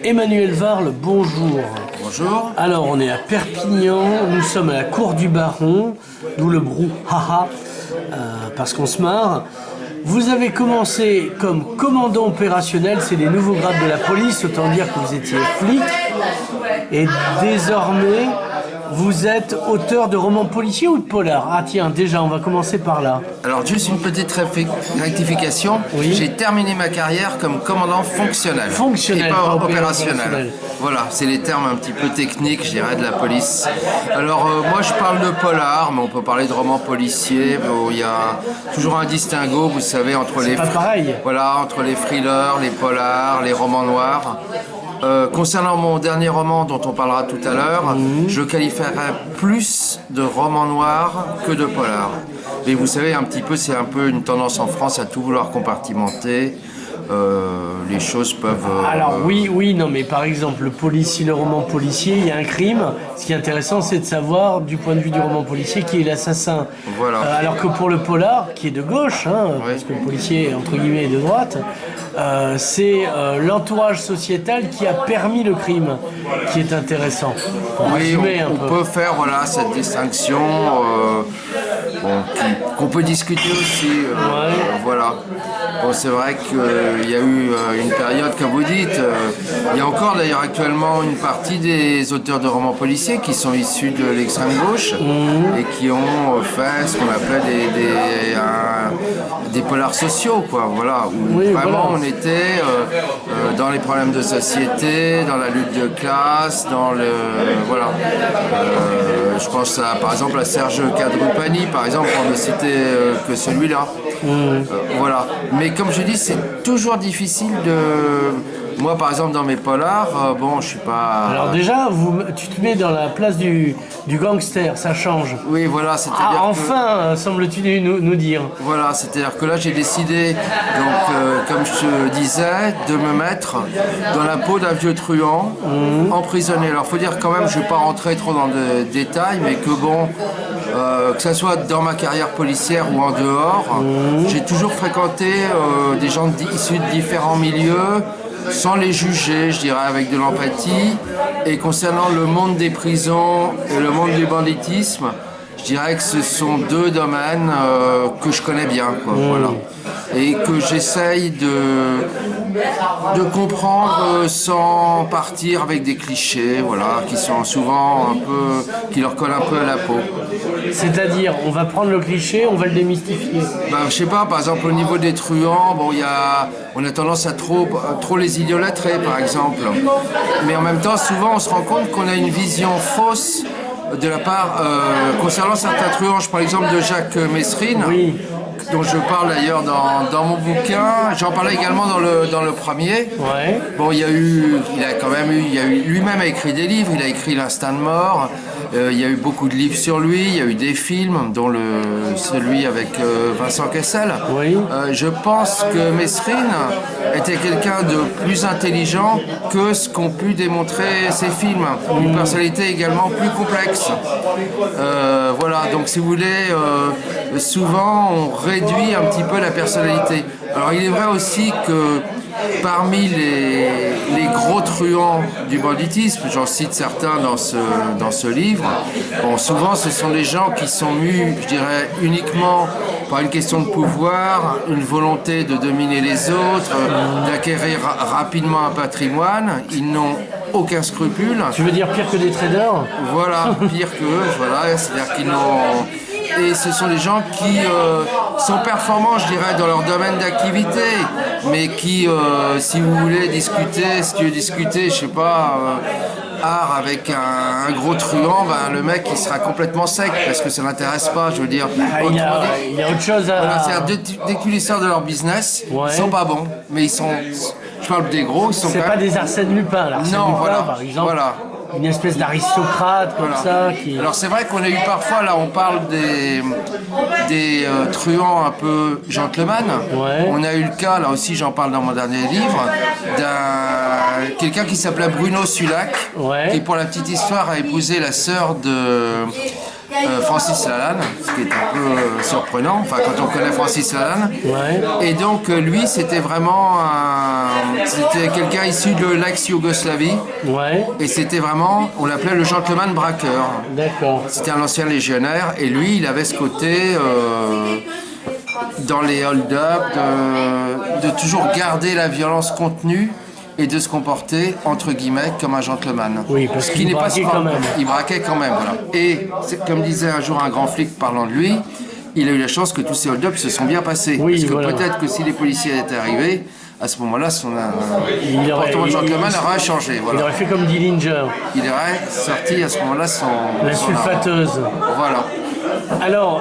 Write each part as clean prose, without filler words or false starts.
Emmanuel Varle, bonjour. Bonjour. Alors, on est à Perpignan, nous sommes à la cour du Baron, d'où le brouhaha, parce qu'on se marre. Vous avez commencé comme commandant opérationnel, c'est les nouveaux grades de la police, autant dire que vous étiez flic. Et désormais, vous êtes auteur de romans policiers ou de polars? Ah tiens, déjà, on va commencer par là. Alors, juste une petite rectification. Oui. J'ai terminé ma carrière comme commandant fonctionnel. Fonctionnel, et pas pas opérationnel. Voilà, c'est les termes un petit peu techniques, je dirais, de la police. Alors, moi, je parle de polar, mais on peut parler de romans policiers. Bon, il y a toujours un distinguo, vous savez, entre les... Pas pareil. Voilà, entre les thrillers, les polars, les romans noirs. Concernant mon dernier roman dont on parlera tout à l'heure, je qualifierais plus de roman noir que de polar. Et vous savez, un petit peu, c'est un peu une tendance en France à tout vouloir compartimenter. Les choses peuvent... Alors oui, non, mais par exemple, le roman policier, il y a un crime. Ce qui est intéressant, c'est de savoir, du point de vue du roman policier, qui est l'assassin. Voilà. Alors que pour le polar, qui est de gauche, parce que le policier, entre guillemets, est de droite, c'est l'entourage sociétal qui a permis le crime, qui est intéressant. Oui, on peut faire cette distinction qu'on peut discuter aussi. Voilà. Bon, c'est vrai qu'il y a eu une période, comme vous dites, il y a encore d'ailleurs actuellement une partie des auteurs de romans policiers qui sont issus de l'extrême gauche et qui ont fait ce qu'on appelait des polars sociaux, quoi. Voilà, où vraiment on était dans les problèmes de société, dans la lutte de classe, dans le... Voilà. Je pense par exemple à Serge Cadrupani, par exemple, pour ne citer que celui-là. Voilà. Mais comme je dis, c'est toujours difficile de... Moi, par exemple, dans mes polars, bon, je suis pas... Alors déjà, tu te mets dans la place du gangster, ça change. Oui, voilà, c'est-à-dire enfin, semble-t-il nous dire. Voilà, c'est-à-dire que là, j'ai décidé, donc, comme je te disais, de me mettre dans la peau d'un vieux truand, emprisonné. Alors, faut dire quand même, je vais pas rentrer trop dans le détail, mais que bon... que ce soit dans ma carrière policière ou en dehors, j'ai toujours fréquenté des gens issus de différents milieux, sans les juger, je dirais, avec de l'empathie. Et concernant le monde des prisons et le monde du banditisme, je dirais que ce sont deux domaines que je connais bien, quoi, voilà. Et que j'essaye de comprendre sans partir avec des clichés, voilà, qui sont souvent qui leur collent un peu à la peau. C'est-à-dire, on va prendre le cliché, on va le démystifier. Je sais pas, par exemple au niveau des truands, bon, on a tendance à trop les idolâtrer, par exemple. Mais en même temps, souvent, on se rend compte qu'on a une vision fausse de la part concernant certains truands. Je prends l'exemple de Jacques Messrine. Oui. Dont je parle d'ailleurs dans mon bouquin. J'en parlais également dans le premier. Ouais. Bon, lui-même a écrit des livres, il a écrit L'Instinct de mort. Il y a eu beaucoup de livres sur lui, il y a eu des films, dont celui avec Vincent Cassel. Oui. Je pense que Messrine était quelqu'un de plus intelligent que ce qu'ont pu démontrer ses films. Une personnalité également plus complexe. Voilà, donc si vous voulez, souvent on réduit un petit peu la personnalité. Alors il est vrai aussi que parmi les gros truands du banditisme, j'en cite certains dans ce livre, bon, souvent ce sont des gens qui sont mus, je dirais, uniquement par une question de pouvoir, une volonté de dominer les autres, d'acquérir rapidement un patrimoine. Ils n'ont aucun scrupule. Tu veux dire pire que des traders? Voilà, pire qu'eux, voilà, c'est-à-dire qu'ils n'ont... Et ce sont des gens qui sont performants, je dirais, dans leur domaine d'activité, mais qui, si vous voulez discuter, je sais pas, art avec un gros truand, le mec il sera complètement sec parce que ça l'intéresse pas, je veux dire. Il y a autre chose à... Voilà, c'est-à-dire dès qu'ils sortent de leur business, ils sont pas bons, mais ils sont... Je parle des gros, ils sont C'est pas des Arsène Lupin, l'Arsène Lupin, par exemple. Voilà. Une espèce d'aristocrate comme ça qui... Alors c'est vrai qu'on a eu parfois, là on parle des truands un peu gentleman. Ouais. On a eu le cas, là aussi j'en parle dans mon dernier livre, quelqu'un qui s'appelait Bruno Sulac, qui pour la petite histoire a épousé la sœur Francis Lalanne, ce qui est un peu surprenant, enfin quand on connaît Francis Lalanne. Ouais. Et donc lui c'était vraiment c'était quelqu'un issu de l'ex-Yougoslavie. Ouais. Et c'était vraiment, on l'appelait le gentleman braqueur. D'accord. C'était un ancien légionnaire et lui il avait ce côté dans les hold-up de toujours garder la violence contenue et de se comporter, entre guillemets, comme un gentleman. Oui, parce qu'il braquait quand même. Il braquait quand même, voilà. Et comme disait un jour un grand flic parlant de lui, il a eu la chance que tous ces hold-up se sont bien passés. Oui, parce que voilà. peut-être que si les policiers étaient arrivés, à ce moment-là, son comportement de gentleman aurait changé. Voilà. Il aurait fait comme Dillinger. Il aurait sorti à ce moment-là La sulfateuse. Voilà. Alors,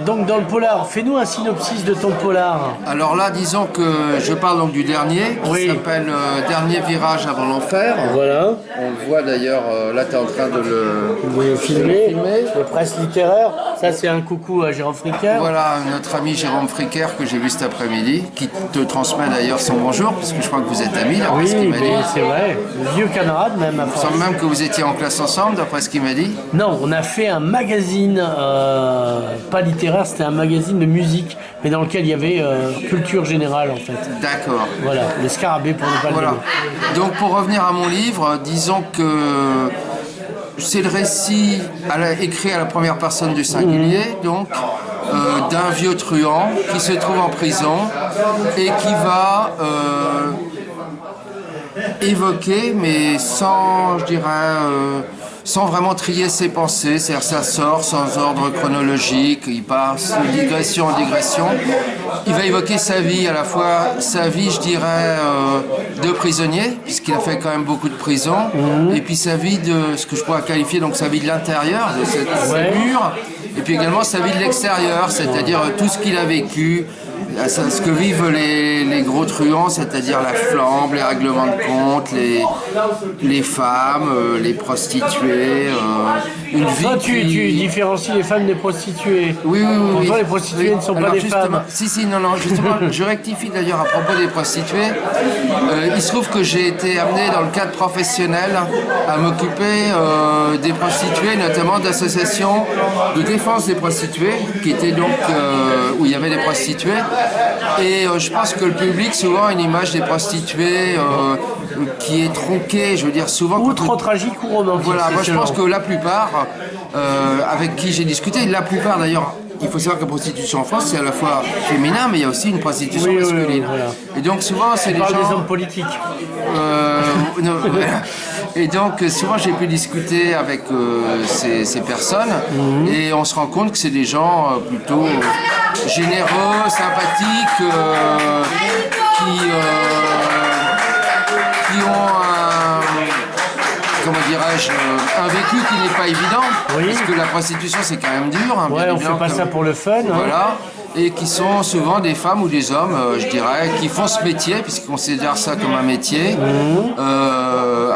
donc dans le polar, fais-nous un synopsis de ton polar. Alors là, disons que je parle donc du dernier, qui s'appelle Dernier virage avant l'enfer. Voilà. On le voit d'ailleurs, là tu es en train de le filmer. Les presses littéraires. Ça, c'est un coucou à Jérôme Fricker. Voilà, notre ami Jérôme Fricker que j'ai vu cet après-midi, qui te transmet d'ailleurs son bonjour, parce que je crois que vous êtes amis, d'après ce qu'il m'a dit. C'est vrai, vieux camarade même. Il me semble même que vous étiez en classe ensemble, d'après ce qu'il m'a dit. Non, on a fait un magazine, pas littéraire, c'était un magazine de musique, mais dans lequel il y avait culture générale en fait. D'accord. Voilà, le scarabée pour ne pas le nommer. Donc pour revenir à mon livre, disons que c'est le récit écrit à la première personne du singulier, donc d'un vieux truand qui se trouve en prison et qui va évoquer, mais sans, je dirais, sans vraiment trier ses pensées, c'est-à-dire ça sort sans ordre chronologique, il passe de digression en digression. Il va évoquer sa vie, à la fois sa vie, je dirais, de prisonnier, puisqu'il a fait quand même beaucoup de prison, et puis sa vie de ce que je pourrais qualifier, donc sa vie de l'intérieur, de ces murs, et puis également sa vie de l'extérieur, c'est-à-dire tout ce qu'il a vécu, ce que vivent les gros truands, c'est-à-dire la flambe, les règlements de compte, les femmes, les prostituées, une vie. Toi, tu différencies les femmes des prostituées. Oui. Pour toi, les prostituées ne sont pas des femmes. Non, justement, je rectifie d'ailleurs à propos des prostituées. Il se trouve que j'ai été amené dans le cadre professionnel à m'occuper des prostituées, notamment d'associations de défense des prostituées, qui étaient donc où il y avait des prostituées. Et je pense que le public souvent a une image des prostituées qui est tronquée, je veux dire souvent. Ou trop tragique ou romantique. Voilà, moi je pense que la plupart, avec qui j'ai discuté, la plupart d'ailleurs, il faut savoir que la prostitution en France c'est à la fois féminin mais il y a aussi une prostitution masculine. Voilà. Et donc souvent c'est des gens. des hommes politiques. Et donc souvent j'ai pu discuter avec ces personnes et on se rend compte que c'est des gens plutôt généreux, sympathiques, qui ont comment dirais-je, un vécu qui n'est pas évident, parce que la prostitution c'est quand même dur. Ouais, on fait pas ça pour le fun. Voilà. Et qui sont souvent des femmes ou des hommes, je dirais, qui font ce métier, puisqu'ils considèrent ça comme un métier,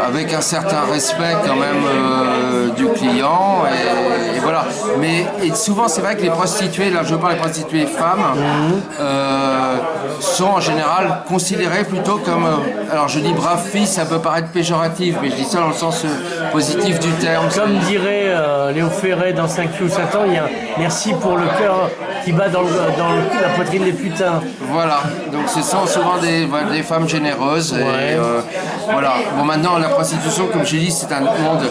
avec un certain respect quand même du client, et voilà. Mais souvent, c'est vrai que les prostituées, là je parle des prostituées femmes, sont en général considérées plutôt comme, alors je dis brave fille, ça peut paraître péjoratif, mais je dis ça dans le sens positif du terme. Comme dirait Léo Ferré dans 5 ou Satan, il y a merci pour le cœur qui bat dans la poitrine des putains. Voilà, donc ce sont souvent des femmes généreuses. Et, voilà. Bon, maintenant, la prostitution, comme je dis, c'est un monde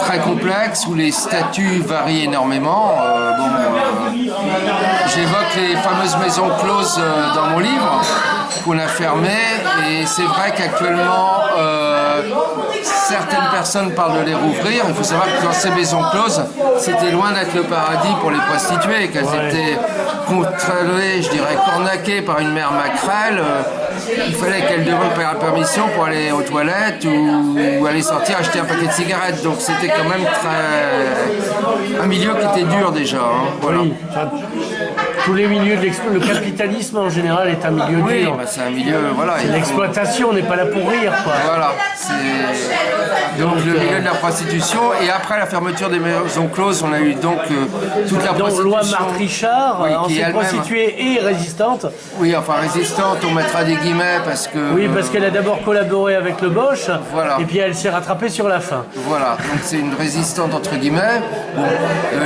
très complexe où les statuts varient énormément. J'évoque les fameuses maisons closes dans mon livre qu'on a fermées, et c'est vrai qu'actuellement certaines personnes parlent de les rouvrir. Il faut savoir que dans ces maisons closes, c'était loin d'être le paradis pour les prostituées, qu'elles étaient contrôlées, je dirais cornaquées par une mère maquerelle. Il fallait qu'elles demandent la permission pour aller aux toilettes ou aller sortir acheter un paquet de cigarettes. Donc c'était quand même un milieu qui était dur déjà. Voilà. Oui. tous les milieux le capitalisme en général est un milieu Oui, dur. bah, c'est un milieu, voilà. L'exploitation, on n'est pas là pour rire, quoi. Voilà, c'est donc le milieu de la prostitution. Et après la fermeture des maisons closes, on a eu donc toute la Donc, prostitution. loi Marthe Richard, Oui, qui ancienne elle-même- prostituée et résistante. Oui, enfin résistante, on mettra des guillemets parce que. Oui, parce qu'elle a d'abord collaboré avec le Bosch, Voilà. et puis elle s'est rattrapée sur la fin. Voilà, donc c'est une résistante entre guillemets. Bon,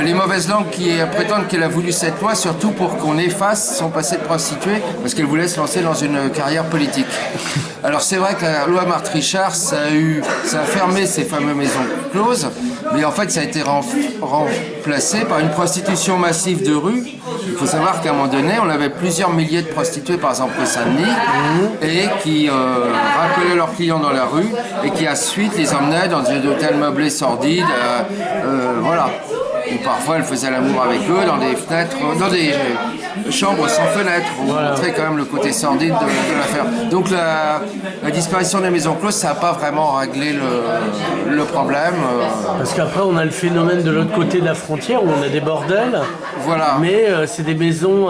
les mauvaises langues qui prétendent qu'elle a voulu cette loi, surtout pour qu'on efface son passé de prostituée, parce qu'elle voulait se lancer dans une carrière politique. Alors c'est vrai que la loi Marthe Richard, ça a fermé ces fameuses maisons closes, mais en fait ça a été remplacé par une prostitution massive de rue. Il faut savoir qu'à un moment donné, on avait plusieurs milliers de prostituées, par exemple au Saint-Denis, et qui rappelaient leurs clients dans la rue, et qui ensuite les emmenaient dans des hôtels meublés sordides, voilà. Ou parfois elles faisaient l'amour avec eux dans des fenêtres, dans des chambres sans fenêtres. On montrait quand même le côté sordide de l'affaire. Donc la disparition des maisons closes, ça n'a pas vraiment réglé le problème. Parce qu'après, on a le phénomène de l'autre côté de la frontière où on a des bordels, Voilà. mais c'est des maisons.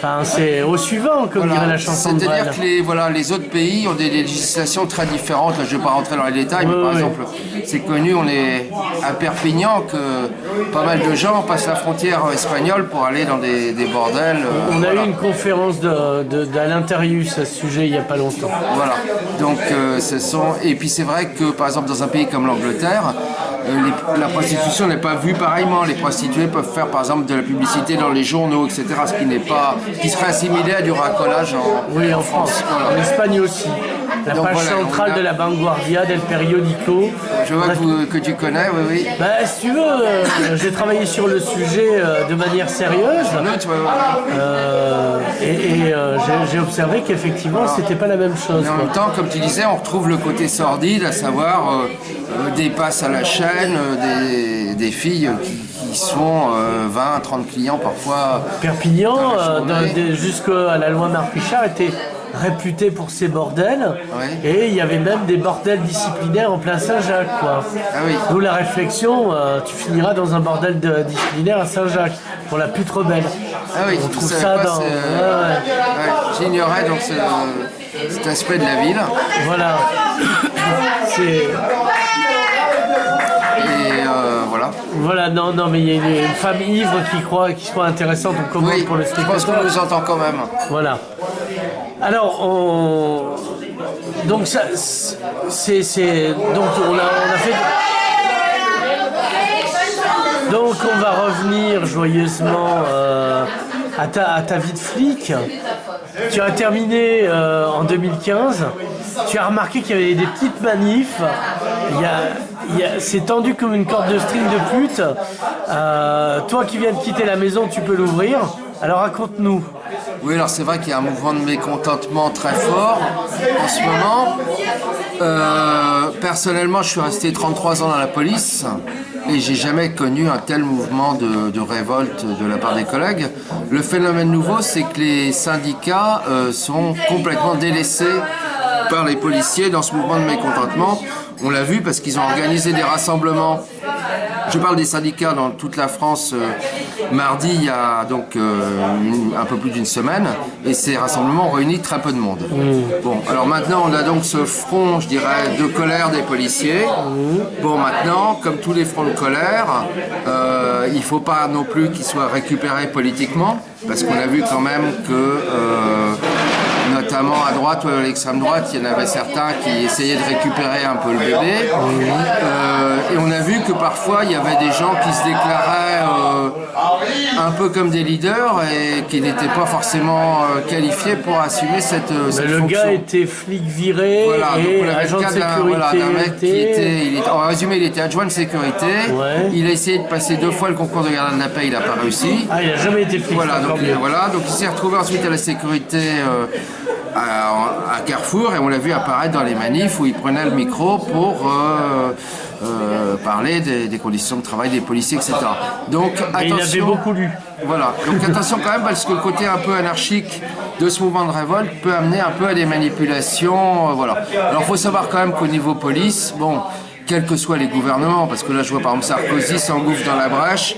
Enfin, c'est au suivant, comme dirait la chanson de C'est-à-dire Brel. que les autres pays ont des législations très différentes. Là, je ne vais pas rentrer dans les détails, mais par exemple, c'est connu, on est à Perpignan, que pas mal de gens passent la frontière espagnole pour aller dans des bordels. On a eu une conférence d'Alain Tarius à ce sujet il n'y a pas longtemps. Voilà. Donc, et puis c'est vrai que, par exemple, dans un pays comme l'Angleterre, la prostitution n'est pas vue pareillement. Les prostituées peuvent faire, par exemple, de la publicité dans les journaux, etc., ce qui serait assimilé à du racolage En France. Voilà. En Espagne aussi. La Donc page voilà, centrale de la Vanguardia, del Periodico. Je vois que tu connais, oui. Bah, si tu veux, j'ai travaillé sur le sujet de manière sérieuse. Non, tu vois, J'ai observé qu'effectivement, c'était pas la même chose. mais en quoi. même temps, comme tu disais, on retrouve le côté sordide, à savoir des passes à la chaîne, des filles qui sont 20, 30 clients parfois. Perpignan, dans la journée. jusqu'à la loi Marc Richard, était réputé pour ses bordels. Ouais. Et il y avait même des bordels disciplinaires en plein Saint-Jacques. Quoi. Ah oui. D'où la réflexion, tu finiras dans un bordel disciplinaire à Saint-Jacques, pour la pute rebelle. Ah oui, On je trouve savais ça pas, dans... c'est, ouais, j'ignorais donc cet aspect de la ville. Voilà. C'est... Et voilà. Voilà, non, mais il y a une femme ivre qui se croit intéressante, on commande Oui, pour le je pense spectateur. qu'on nous entend quand même. Voilà. Alors, donc ça, donc on a fait. Donc on va revenir joyeusement à ta vie de flic. Tu as terminé en 2015. Tu as remarqué qu'il y avait des petites manifs. C'est tendu comme une corde de string de pute. Toi qui viens de quitter la maison, tu peux l'ouvrir. Alors raconte-nous. Oui, alors c'est vrai qu'il y a un mouvement de mécontentement très fort en ce moment. Personnellement, je suis resté 33 ans dans la police et j'ai jamais connu un tel mouvement de révolte de la part des collègues. Le phénomène nouveau, c'est que les syndicats sont complètement délaissés par les policiers dans ce mouvement de mécontentement. On l'a vu parce qu'ils ont organisé des rassemblements. Je parle des syndicats dans toute la France. Mardi, il y a donc un peu plus d'une semaine, et ces rassemblements ont réuni très peu de monde. Bon, alors maintenant, on a donc ce front, je dirais, de colère des policiers. Bon, maintenant, comme tous les fronts de colère, il ne faut pas non plus qu'ils soient récupérés politiquement, parce qu'on a vu quand même que, notamment à droite ou à l'extrême droite, il y en avait certains qui essayaient de récupérer un peu le bébé. Et on a vu que parfois, il y avait des gens qui se déclaraient un peu comme des leaders et qui n'étaient pas forcément qualifiés pour assumer cette Le fonction. gars était flic viré Voilà, donc et on avait agent le de cas sécurité. d'un mec qui était, en résumé, il était adjoint de sécurité. Ouais. Il a essayé de passer 2 fois le concours de gardien de la paix, il n'a pas réussi. Ah, il n'a jamais été flic. Voilà, encore donc, mieux. donc il s'est retrouvé ensuite à la sécurité à Carrefour, et on l'a vu apparaître dans les manifs où il prenait le micro pour parler des conditions de travail des policiers, etc. Donc Et il avait attention. beaucoup lu. Voilà, donc attention quand même, parce que le côté un peu anarchique de ce mouvement de révolte peut amener un peu à des manipulations. Voilà. Alors il faut savoir quand même qu'au niveau police, bon, quels que soient les gouvernements, parce que là je vois par exemple Sarkozy s'engouffre dans la brèche,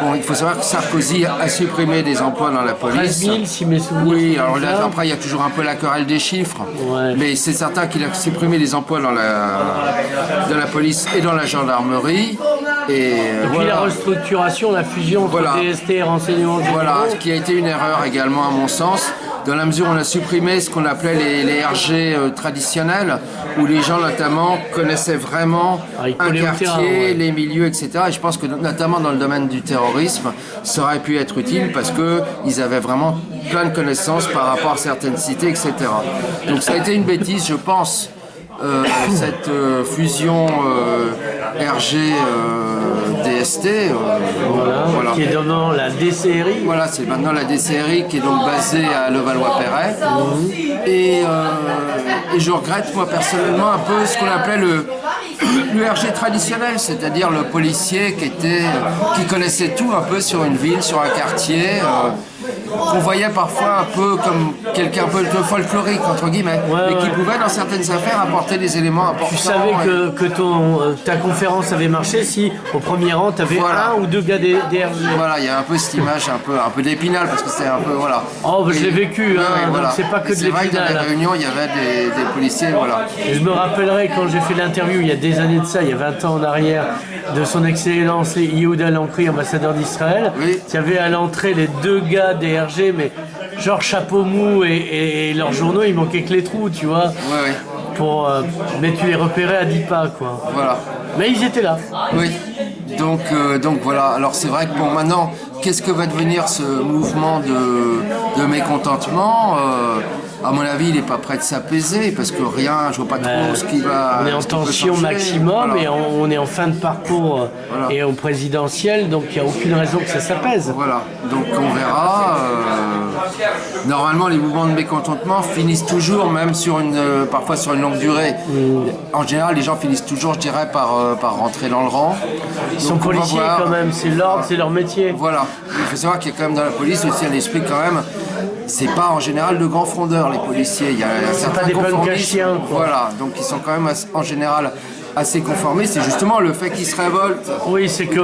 Bon, il faut savoir que Sarkozy a supprimé des emplois dans la 13 police. 000, si mes souvenirs Oui, sont alors là, exacts. après, il y a toujours un peu la querelle des chiffres. Ouais. Mais c'est certain qu'il a supprimé des emplois dans la police et dans la gendarmerie. Et Puis la restructuration, la fusion entre Voilà. DST et renseignements généraux. Voilà, ce qui a été une erreur également à mon sens, dans la mesure où on a supprimé ce qu'on appelait les RG traditionnels, où les gens notamment connaissaient vraiment Ah, ils un collaient au quartier, terrain, ouais. les milieux, etc. Et je pense que notamment dans le domaine du terrorisme, ça aurait pu être utile parce qu'ils avaient vraiment plein de connaissances par rapport à certaines cités, etc. Donc ça a été une bêtise, je pense. Cette fusion RG DST, Voilà, qui est donnant la DCRI. voilà, c'est maintenant la DCRI qui est donc basée à Levallois-Perret. Et je regrette, moi, personnellement, un peu ce qu'on appelait le RG traditionnel, c'est-à-dire le policier qui connaissait tout un peu sur une ville, sur un quartier, qu'on voyait parfois un peu comme quelqu'un un peu folklorique, entre guillemets, mais qui pouvait, dans certaines affaires, apporter des éléments importants. Tu savais que ta conférence avait marché si, au premier rang, tu avais Voilà. un ou deux gars des RG. Voilà, il y a un peu cette image un peu d'épinal, parce que c'était un peu, voilà. Oh, bah, je l'ai vécu, Ouais, hein, donc voilà. c'est pas que Et de c'est vrai que dans les l'épinal. réunions, il y avait des policiers, voilà. Et je me rappellerai quand j'ai fait l'interview il y a des années de ça, il y a 20 ans en arrière, de son excellence Yehuda Lankri, ambassadeur d'Israël. Oui. Il y avait à l'entrée les deux gars des RG, mais genre chapeau mou et leurs journaux, il manquait que les trous, tu vois. Ouais, Mais tu les repérais à 10 pas, quoi. voilà. Mais ils étaient là. Oui, donc voilà. Alors c'est vrai que bon, maintenant, qu'est-ce que va devenir ce mouvement de mécontentement À mon avis, il n'est pas prêt de s'apaiser parce que rien, je vois pas trop ce qui va. On est en ce qui peut tension changer. maximum Voilà. et on est en fin de parcours Voilà. et au présidentiel, donc il n'y a aucune raison que ça s'apaise. Voilà, donc on verra. Normalement, les mouvements de mécontentement finissent toujours, même parfois sur une longue durée. En général, les gens finissent toujours, je dirais, par rentrer dans le rang. Ils sont policiers quand même, c'est l'ordre, c'est leur métier. Voilà, il faut savoir qu'il y a quand même dans la police aussi un esprit quand même. C'est pas en général de grands frondeurs les policiers. Il y a certains pas des punks à conformistes. chiens, quoi. Voilà, donc ils sont quand même en général assez conformistes. C'est justement le fait qu'ils se révoltent. Oui, c'est que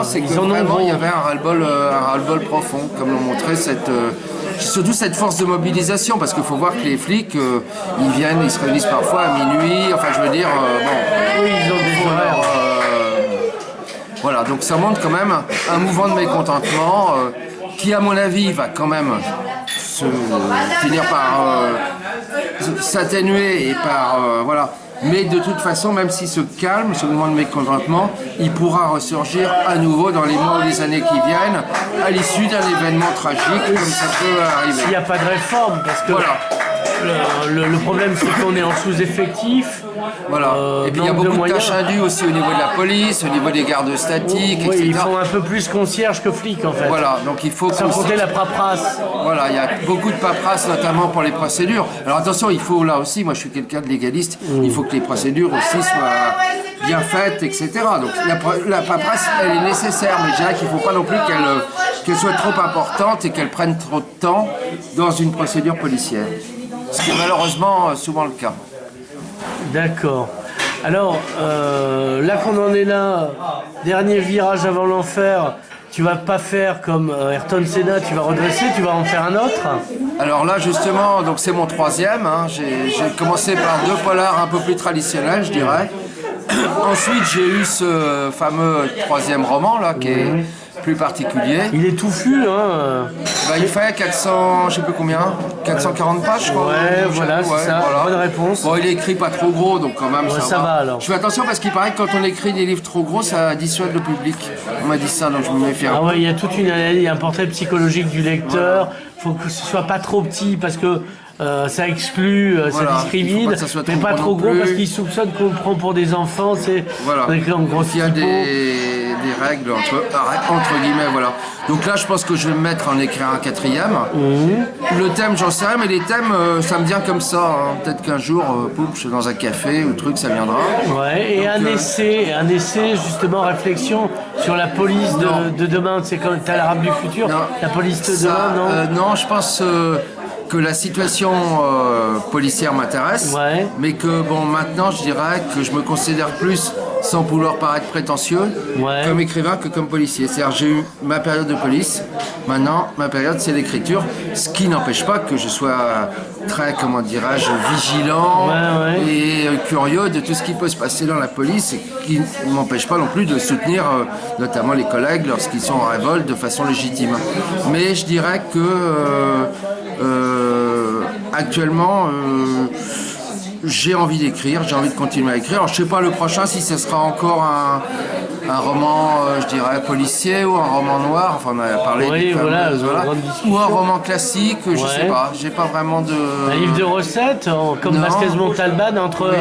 C'est que ils en ont vraiment il y gros. avait un ras-le-bol profond, comme l'ont montré surtout cette force de mobilisation, parce qu'il faut voir que les flics, ils se réunissent parfois à minuit. Enfin, je veux dire, Oui, ils ont des horaires. voilà, donc ça montre quand même un mouvement de mécontentement qui, à mon avis, va quand même finir par s'atténuer et par voilà. Mais de toute façon, même s'il se calme, ce mouvement de mécontentement, il pourra ressurgir à nouveau dans les mois ou les années qui viennent, à l'issue d'un événement tragique, comme ça peut arriver. Il n'y a pas de réforme, parce que Voilà. le problème c'est qu'on est en sous-effectif. Voilà. Et puis il y a manque de beaucoup de moyens. tâches indues aussi au niveau de la police, au niveau des gardes statiques, Oui, etc. ils font un peu plus concierge que flic en fait. Voilà, donc il faut Sans compter la paperasse. Voilà, il y a beaucoup de paperasse, notamment pour les procédures. Alors attention, il faut là aussi, moi je suis quelqu'un de légaliste, il faut que les procédures aussi soient bien faites, etc. Donc la paperasse, elle est nécessaire, mais je dirais qu'il ne faut pas non plus qu'elle soit trop importante et qu'elle prenne trop de temps dans une procédure policière. Ce qui est malheureusement souvent le cas. D'accord. Alors, là qu'on en est là, dernier virage avant l'enfer, tu vas pas faire comme Ayrton Senna, tu vas redresser, tu vas en faire un autre. Alors là justement, donc c'est mon troisième, hein. J'ai commencé par deux polars un peu plus traditionnels, je dirais. Ensuite j'ai eu ce fameux troisième roman là qui est plus particulier. Il est touffu, hein. Bah, il fait 400, je sais plus combien, 440 pages je crois. Ouais, voilà, c'est ça, bonne réponse. Bon, il est écrit pas trop gros, donc quand même ça va alors. Je fais attention parce qu'il paraît que quand on écrit des livres trop gros, ça dissuade le public. On m'a dit ça, donc je me méfie. Ah ouais, il y a toute une analyse, il y a un portrait psychologique du lecteur. Faut que ce soit pas trop petit parce que ça exclut, Voilà. ça Il faut discrimine, pas que ça soit mais trop pas gros trop non gros plus. parce qu'ils soupçonnent qu'on le prend pour des enfants. C'est Voilà. en gros Il y a des règles entre guillemets, voilà. Donc là, je pense que je vais me mettre à en écrire un quatrième. Le thème, j'en sais rien, mais les thèmes, ça me vient comme ça. Hein. Peut-être qu'un jour, pouf, je suis dans un café ou truc, ça viendra. Ouais, et Donc, un essai justement réflexion sur la police de demain. C'est comme t'as l'arabe du futur, Non. la police de Ça, demain, non non, je pense que la situation policière m'intéresse, Ouais. mais que bon, maintenant je dirais que je me considère plus, sans vouloir paraître prétentieux, Ouais. comme écrivain que comme policier. C'est-à-dire j'ai eu ma période de police, maintenant ma période c'est l'écriture, ce qui n'empêche pas que je sois très, comment dirais-je, vigilant et curieux de tout ce qui peut se passer dans la police, et qui ne m'empêche pas non plus de soutenir notamment les collègues lorsqu'ils sont en révolte de façon légitime. Mais je dirais que actuellement j'ai envie d'écrire, j'ai envie de continuer à écrire. Alors je sais pas le prochain si ce sera encore un roman, je dirais policier, ou un roman noir, enfin on a parlé Oui, des fameuses, voilà. Ou un roman classique, je sais pas, j'ai pas vraiment de... Un livre de recettes, comme Non. Vasquez Montalban, entre... Oui.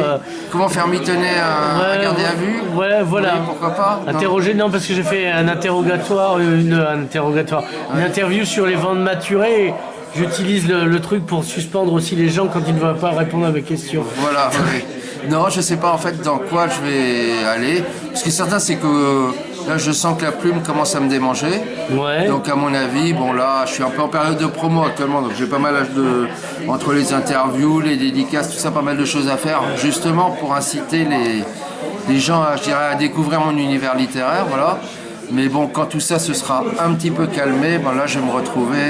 Comment faire mitonner un gardé à vue? Ouais, voilà. Oui, pourquoi pas? Interroger, non, parce que j'ai fait un interrogatoire, une interview sur les ventes maturées. Et j'utilise le truc pour suspendre aussi les gens quand ils ne veulent pas répondre à mes questions. Voilà, oui. Non, je sais pas en fait dans quoi je vais aller. Ce qui est certain, c'est que là, je sens que la plume commence à me démanger. Ouais. Donc, à mon avis, bon là, je suis un peu en période de promo actuellement, donc j'ai pas mal entre les interviews, les dédicaces, tout ça, pas mal de choses à faire, justement pour inciter les gens, je dirais, à découvrir mon univers littéraire, voilà. Mais bon, quand tout ça se sera un petit peu calmé, ben là, je vais me retrouver...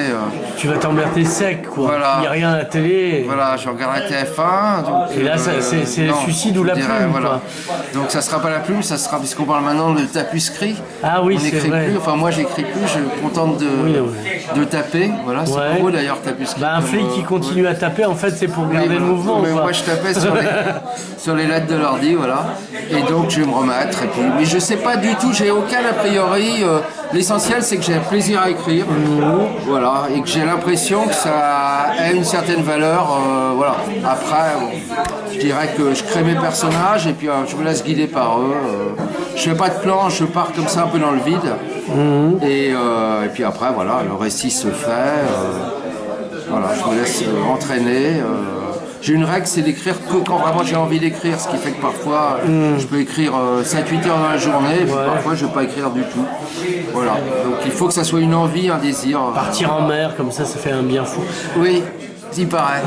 Tu vas t'emmerder sec, quoi. Voilà. Il n'y a rien à la télé. Voilà, je regarderai TF1. Donc, Et là, c'est le suicide ou la plume, voilà. quoi. Donc ça sera pas la plume, ça sera, puisqu'on parle maintenant de tapuscrit. Ah oui, on c'est n'écrit vrai. plus, enfin moi j'écris plus, je me contente de taper. Voilà, c'est pas beau d'ailleurs tapuscrit. Bah, un flic qui continue à taper, en fait, c'est pour garder le mouvement. Mais quoi. moi je tapais sur les lettres de l'ordi, voilà. Et donc je vais me remettre. Et puis, mais je sais pas du tout, j'ai aucun a priori. L'essentiel c'est que j'ai plaisir à écrire, voilà, et que j'ai l'impression que ça a une certaine valeur, voilà. Après, je dirais que je crée mes personnages et puis je me laisse guider par eux. Je fais pas de plan, je pars comme ça un peu dans le vide. Et puis après, voilà, le récit se fait. Voilà, je me laisse entraîner. J'ai une règle, c'est d'écrire que quand vraiment j'ai envie d'écrire, ce qui fait que parfois je peux écrire 7-8 heures dans la journée, et puis parfois je ne vais pas écrire du tout. Voilà, donc il faut que ça soit une envie, un désir. Partir en mer, comme ça fait un bien fou. Oui, il paraît.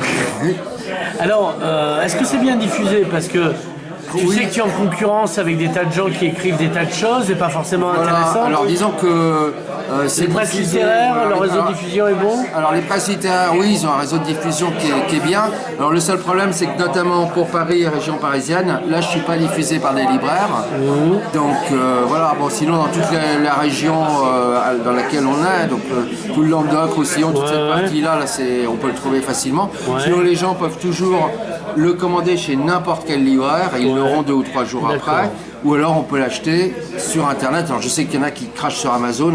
Alors, est-ce que c'est bien diffusé? Parce que tu sais que tu es en concurrence avec des tas de gens qui écrivent des tas de choses et pas forcément intéressantes. Alors disons que c'est les presses littéraires, le réseau de diffusion est bon? Alors les presses littéraires, oui, ils ont un réseau de diffusion qui est bien. Alors le seul problème, c'est que notamment pour Paris et région parisienne, là je suis pas diffusé par des libraires. Donc voilà, bon sinon dans toute la région dans laquelle on est, donc tout le Languedoc, Roussillon, toute cette partie-là, on peut le trouver facilement. Sinon les gens peuvent toujours le commander chez n'importe quel libraire et ils l'auront 2 ou 3 jours après. Ou alors on peut l'acheter sur internet. Alors je sais qu'il y en a qui crachent sur Amazon.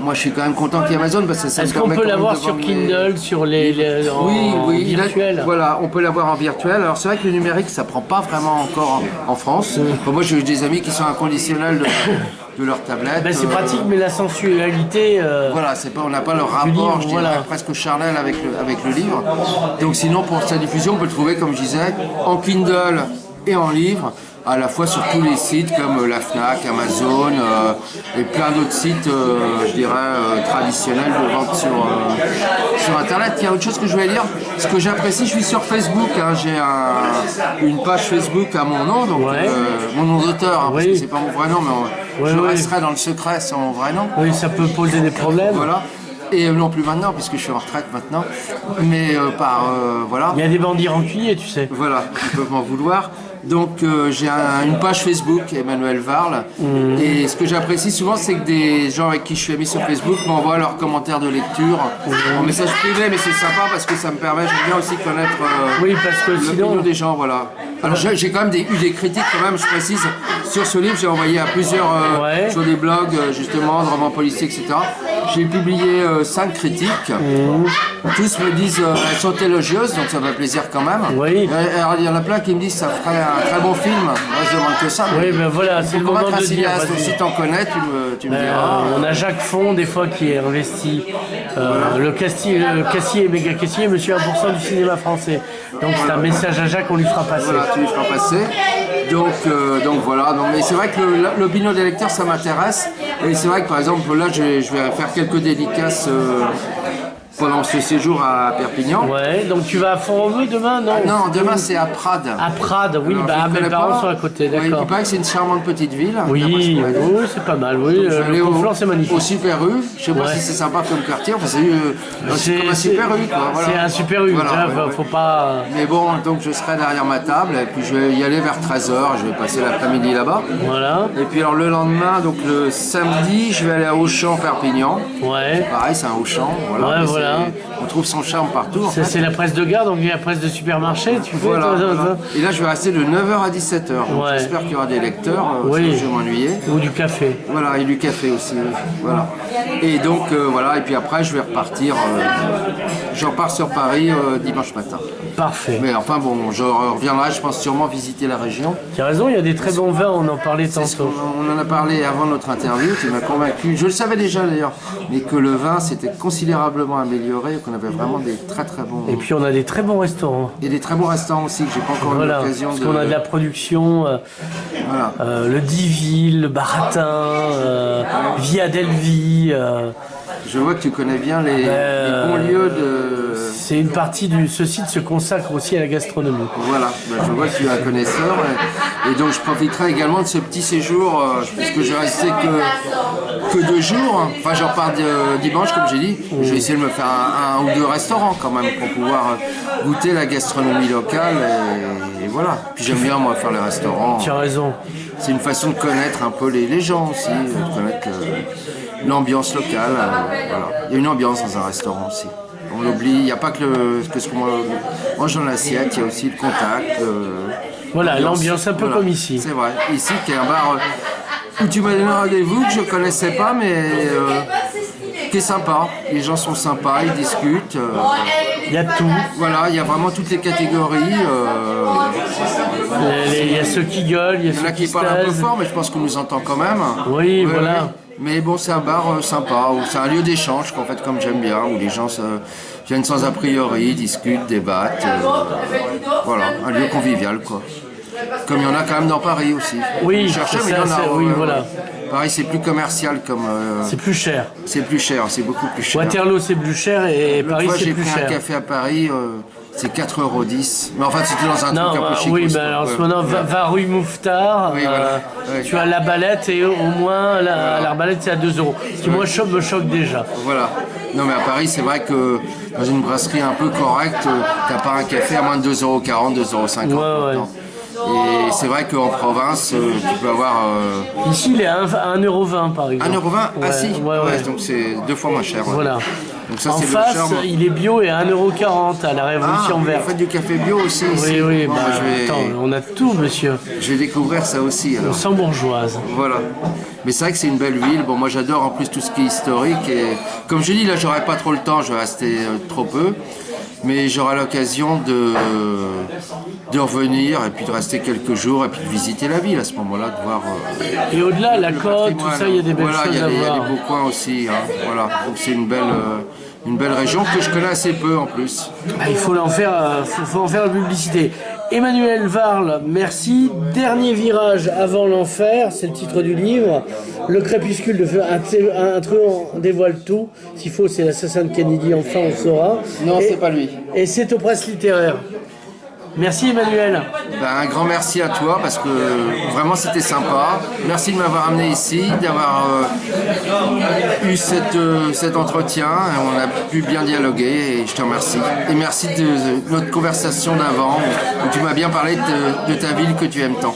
Moi je suis quand même content qu'il y ait Amazon parce que ça me Est-ce qu'on permet peut quand même l'avoir de sur vendre Kindle, sur en virtuel? Voilà, on peut l'avoir en virtuel. Alors c'est vrai que le numérique ça prend pas vraiment encore en France. Enfin, moi j'ai eu des amis qui sont inconditionnels de leur tablette. Ben, c'est pratique, mais la sensualité... Voilà, c'est pas, on n'a pas le rapport, je dirais, presque charnel avec le livre. Donc sinon, pour sa diffusion, on peut le trouver, comme je disais, en Kindle et en livre, à la fois sur tous les sites comme la Fnac, Amazon et plein d'autres sites, je dirais, traditionnels de vente sur Internet. Il y a autre chose que je voulais dire, ce que j'apprécie, je suis sur Facebook, hein, j'ai une page Facebook à mon nom, donc mon nom d'auteur, hein, parce que c'est pas mon vrai nom, mais je resterai dans le secret sans mon vrai nom. Oui, ça peut poser des problèmes. Voilà. Et non plus maintenant, puisque je suis en retraite maintenant. Mais voilà. Il y a des bandits rancuniers, tu sais. Voilà, ils peuvent m'en vouloir. Donc j'ai une page Facebook, Emmanuel Varle. Et ce que j'apprécie souvent, c'est que des gens avec qui je suis ami sur Facebook m'envoient leurs commentaires de lecture en message privé, mais c'est sympa parce que ça me permet, j'aime bien aussi connaître l'opinion des gens. Voilà. Alors j'ai quand même eu des critiques quand même, je précise, sur ce livre. J'ai envoyé à plusieurs, sur des blogs justement, de romans policiers, etc. J'ai publié 5 critiques. Tous me disent elles sont élogieuses, donc ça me fait plaisir quand même. Alors il y en a plein qui me disent ça ferait un très bon film. Moi je demande que ça. Oui, ben voilà, c'est le moment de dire. Si t'en connais, tu me diras. On a Jacques Fond, des fois, qui est investi. Le caissier, méga caissier, monsieur 1% du cinéma français. Donc c'est un message à Jacques, on lui fera passer. Voilà, tu lui feras passer. Donc voilà, mais c'est vrai que l'opinion des lecteurs ça m'intéresse. Et c'est vrai que par exemple là je vais faire quelques dédicaces pendant ce séjour à Perpignan. Ouais, donc tu vas à Font-Romeu demain, non? Non, demain c'est à Prades. À Prades, oui, Alors, bah je mes connais parents pas. sont à côté, Oui, d'accord. il paraît que c'est une charmante petite ville. Oui, d'après ce qu'on m'a dit. oui, c'est pas mal, oui. Je vais aller Le Conflans, c'est magnifique. au Super U. Je sais pas Ouais. si c'est sympa comme quartier. Enfin, c'est comme un C'est- Super U, quoi. Voilà. C'est un super U, Voilà, déjà, ouais, ouais. faut pas... Mais bon, donc je serai derrière ma table et puis je vais y aller vers 13h. Je vais passer l'après-midi là-bas. Voilà, Et puis alors le lendemain, donc le samedi, je vais aller à Auchan Perpignan. ouais. Pareil, c'est un Auchan. Voilà. Ouais, Mais voilà. on trouve son charme partout. En fait. C'est la presse de gare, donc il y a la presse de supermarché, tu fais Voilà, toi, toi, voilà. toi Et là, je vais rester de 9h à 17h. Donc Ouais. j'espère qu'il y aura des lecteurs, Oui. sinon je vais m'ennuyer. Ou du café. Voilà, et du café aussi. Oui. Voilà. Et donc, voilà, et puis après, je vais repartir. Je repars sur Paris dimanche matin. Parfait. Mais enfin, bon, je reviendrai, je pense sûrement visiter la région. Tu as raison, il y a des très bons vins, on en parlait C'est ce tantôt. on en a parlé avant notre interview, tu m'as convaincu, je le savais déjà d'ailleurs, mais que le vin s'était considérablement amélioré, qu'on avait vraiment des très très bons... Et puis on a des très bons restaurants. Et des très bons restaurants aussi, que j'ai pas encore eu Voilà, l'occasion parce de... qu'on a de la production, Voilà. le Diville, le Baratin, Via Delvi. Je vois que tu connais bien les bons lieux de... C'est une partie du. Ce site se consacre aussi à la gastronomie. Voilà, ben, je vois que tu es un connaisseur et donc je profiterai également de ce petit séjour puisque je restais que 2 jours. Enfin, je repars dimanche comme j'ai dit. Je vais essayer de me faire un ou deux restaurants quand même pour pouvoir goûter la gastronomie locale et voilà. Puis j'aime bien moi faire les restaurants. Tu as raison. C'est une façon de connaître un peu les gens aussi, de connaître l'ambiance locale. Voilà. Il y a une ambiance dans un restaurant aussi. On l'oublie, il n'y a pas que ce qu'on mange dans l'assiette, il y a aussi le contact. Voilà, l'ambiance un peu Voilà. comme ici. C'est vrai, ici qui est un bar où tu m'as donné un rendez-vous que je ne connaissais pas, mais qui est sympa. Les gens sont sympas, ils discutent. Il y a tout. Voilà, il y a vraiment toutes les catégories. Il y a ceux qui gueulent, il y a Il y en ceux a qui qui se parlent un peu taisent. fort, mais je pense qu'on nous entend quand même. Oui, voilà. Mais bon, c'est un bar sympa, ou c'est un lieu d'échange, qu'en fait, comme j'aime bien, où les gens viennent sans a priori, discutent, débattent. Voilà, un lieu convivial, quoi. Comme il y en a quand même dans Paris aussi. Oui, Je cherchais, c'est mais il y ça, en a. oui, voilà. Paris, c'est plus commercial comme. C'est plus cher. C'est plus cher, c'est beaucoup plus cher. Waterloo, c'est plus cher et L'autre Paris, fois, c'est j'ai plus pris un cher. café à Paris, c'est 4,10 €. Mais enfin, c'était dans un Non, truc un peu chic. oui, aussi, mais quoi. alors en ce Ouais. moment, va rue Mouffetard, Oui, voilà. Ouais. tu as l'Arbalète et au moins l'Arbalète c'est à 2 €. Ce qui moi me choque déjà. Voilà. Non mais à Paris c'est vrai que dans une brasserie un peu correcte, t'as pas un café à moins de 2,40 €, 2,50 € Ouais, ouais. maintenant. Et c'est vrai qu'en province, tu peux avoir Ici, il est à 1,20 € par exemple. 1,20 €. Ah si, ouais. donc c'est 2 fois moins cher. Ouais. Voilà. Donc ça En c'est le face, charme. il est bio et à 1,40 € à la Révolution Vous verte. faites du café bio aussi ici. Oui, oui, Bon, bah, attends, on a tout, monsieur. je vais découvrir ça aussi alors. Sans bourgeoise. Voilà. Mais c'est vrai que c'est une belle ville. Bon, moi j'adore en plus tout ce qui est historique. Et comme je dis, là j'aurai pas trop le temps, je vais rester trop peu. Mais j'aurai l'occasion de revenir et puis de rester quelques jours et puis de visiter la ville à ce moment-là, de voir. Et au-delà, la le côte, tout patrimoine. ça, il y a des belles Voilà, choses à il y a voir. des beaux coins aussi. Hein. Voilà. Donc c'est une belle région que je connais assez peu en plus. Ah, il faut faut en faire la publicité. Emmanuel Varle, merci. Dernier virage avant l'enfer, c'est le titre du livre. Le crépuscule de feu, un truand dévoile tout. S'il faut, c'est l'assassin de Kennedy, enfin on saura. Non, Et- c'est pas lui. Et c'est aux presses littéraires. Merci Emmanuel. Ben, un grand merci à toi parce que vraiment c'était sympa. Merci de m'avoir amené ici, d'avoir eu cet entretien. On a pu bien dialoguer et je te remercie. Et merci de notre conversation d'avant où tu m'as bien parlé de ta ville que tu aimes tant.